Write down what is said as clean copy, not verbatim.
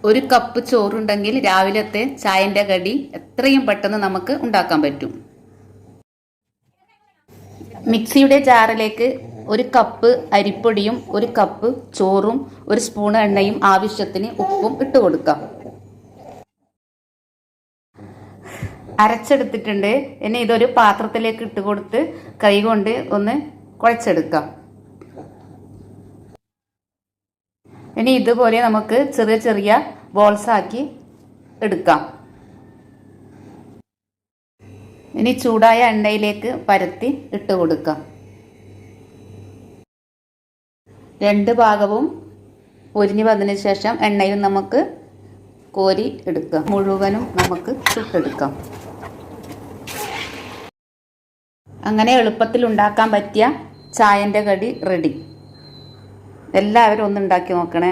ഒരു കപ്പ് ചോറുണ്ടെങ്കിൽ രാവിലത്തെ ചായൻ്റെ കടി എത്രയും പെട്ടെന്ന് നമുക്ക് ഉണ്ടാക്കാൻ പറ്റും. മിക്സിയുടെ ജാറിലേക്ക് ഒരു കപ്പ് അരിപ്പൊടിയും ഒരു കപ്പ് ചോറും ഒരു സ്പൂൺ എണ്ണയും ആവശ്യത്തിന് ഉപ്പും ഇട്ട് കൊടുക്കാം. അരച്ചെടുത്തിട്ടുണ്ട്. ഇനി ഇതൊരു പാത്രത്തിലേക്ക് ഇട്ട് കൊടുത്ത് കൈകൊണ്ട് ഒന്ന് കുഴച്ചെടുക്കാം. ഇനി ഇതുപോലെ നമുക്ക് ചെറിയ ചെറിയ ബോൾസ് ആക്കി എടുക്കാം. ഇനി ചൂടായ എണ്ണയിലേക്ക് പരത്തി ഇട്ട് കൊടുക്കാം. രണ്ട് ഭാഗവും പൊരിഞ്ഞു വന്നതിന് ശേഷം എണ്ണയിൽ നമുക്ക് കോരി എടുക്കാം. മുഴുവനും നമുക്ക് ചുട്ടെടുക്കാം. അങ്ങനെ എളുപ്പത്തിൽ ഉണ്ടാക്കാൻ പറ്റിയ ചായൻ്റെ കടി റെഡി. എല്ലാവരും ഒന്ന് ഉണ്ടാക്കി നോക്കണേ.